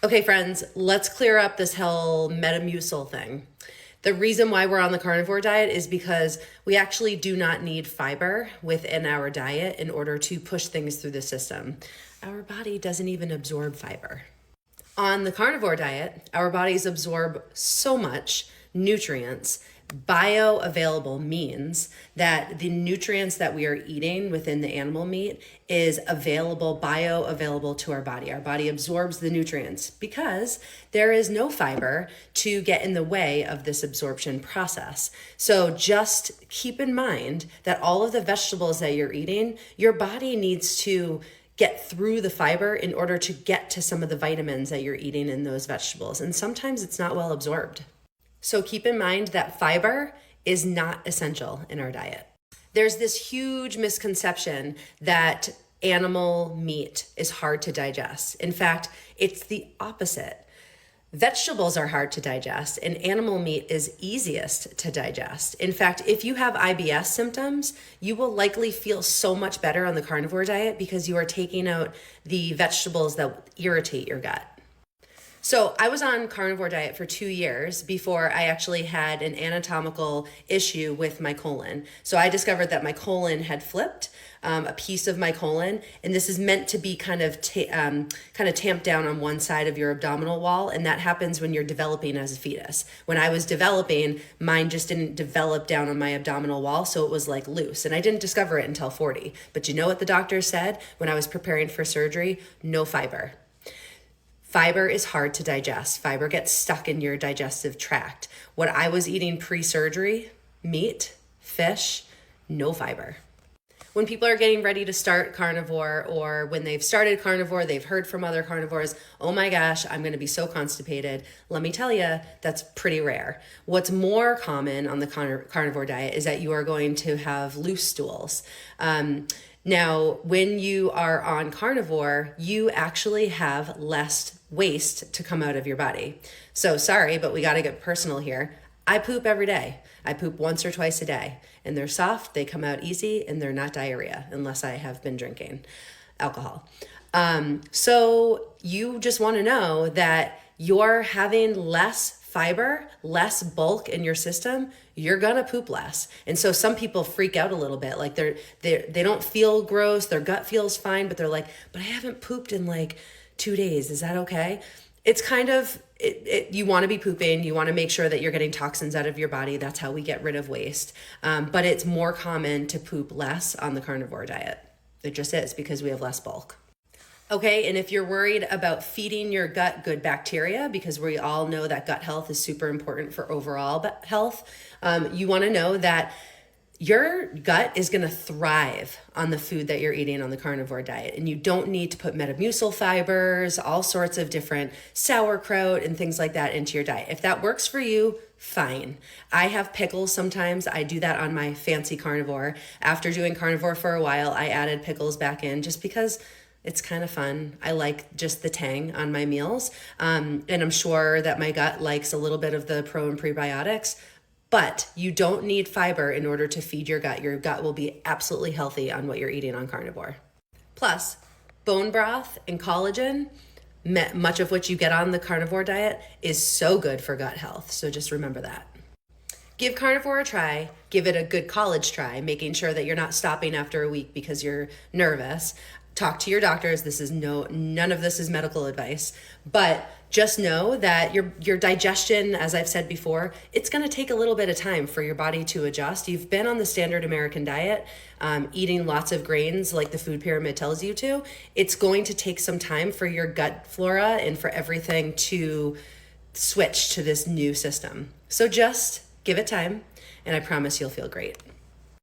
Okay, friends, let's clear up this whole Metamucil thing. The reason why we're on the carnivore diet is because we actually do not need fiber within our diet in order to push things through the system. Our body doesn't even absorb fiber. On the carnivore diet, our bodies absorb so much nutrients. Bioavailable means that the nutrients that we are eating within the animal meat is bioavailable to our body. Our body absorbs the nutrients because there is no fiber to get in the way of this absorption process. So just keep in mind that all of the vegetables that you're eating, your body needs to get through the fiber in order to get to some of the vitamins that you're eating in those vegetables. And sometimes it's not well absorbed. So keep in mind that fiber is not essential in our diet. There's this huge misconception that animal meat is hard to digest. In fact, it's the opposite. Vegetables are hard to digest, and animal meat is easiest to digest. In fact, if you have IBS symptoms, you will likely feel so much better on the carnivore diet because you are taking out the vegetables that irritate your gut. So I was on carnivore diet for 2 years before I actually had an anatomical issue with my colon. So I discovered that my colon had flipped, a piece of my colon, and this is meant to be kind of tamped down on one side of your abdominal wall, and that happens when you're developing as a fetus. When I was developing, mine just didn't develop down on my abdominal wall, so it was like loose, and I didn't discover it until 40. But you know what the doctor said when I was preparing for surgery? No fiber. Fiber is hard to digest. Fiber gets stuck in your digestive tract. What I was eating pre-surgery, meat, fish, no fiber. When people are getting ready to start carnivore, or when they've started carnivore, they've heard from other carnivores, oh my gosh, I'm going to be so constipated. Let me tell you, that's pretty rare. What's more common on the carnivore diet is that you are going to have loose stools. Now, when you are on carnivore, you actually have less waste to come out of your body. So sorry, but we got to get personal here. I poop every day. I poop once or twice a day, and they're soft, they come out easy, and they're not diarrhea unless I have been drinking alcohol. So you just want to know that you're having less fiber, less bulk in your system, you're gonna poop less. And so some people freak out a little bit, like they don't feel gross, their gut feels fine, but they're like, but I haven't pooped in like 2 days. Is that okay? It's kind of, you want to be pooping. You want to make sure that you're getting toxins out of your body. That's how we get rid of waste. But it's more common to poop less on the carnivore diet. It just is because we have less bulk. Okay, and if you're worried about feeding your gut good bacteria, because we all know that gut health is super important for overall health, you want to know that your gut is going to thrive on the food that you're eating on the carnivore diet. And you don't need to put Metamucil fibers, all sorts of different sauerkraut and things like that into your diet. If that works for you, fine. I have pickles sometimes. I do that on my fancy carnivore. After doing carnivore for a while, I added pickles back in just because it's kind of fun. I like just the tang on my meals. And I'm sure that my gut likes a little bit of the pro and prebiotics. But you don't need fiber in order to feed your gut. Your gut will be absolutely healthy on what you're eating on carnivore. Plus, bone broth and collagen, much of which you get on the carnivore diet, is so good for gut health. So just remember that. Give carnivore a try. Give it a good college try, making sure that you're not stopping after a week because you're nervous. Talk to your doctors. None of this is medical advice, but just know that your digestion, as I've said before, it's going to take a little bit of time for your body to adjust. You've been on the standard American diet, eating lots of grains like the food pyramid tells you to. It's going to take some time for your gut flora and for everything to switch to this new system. So just give it time, and I promise you'll feel great.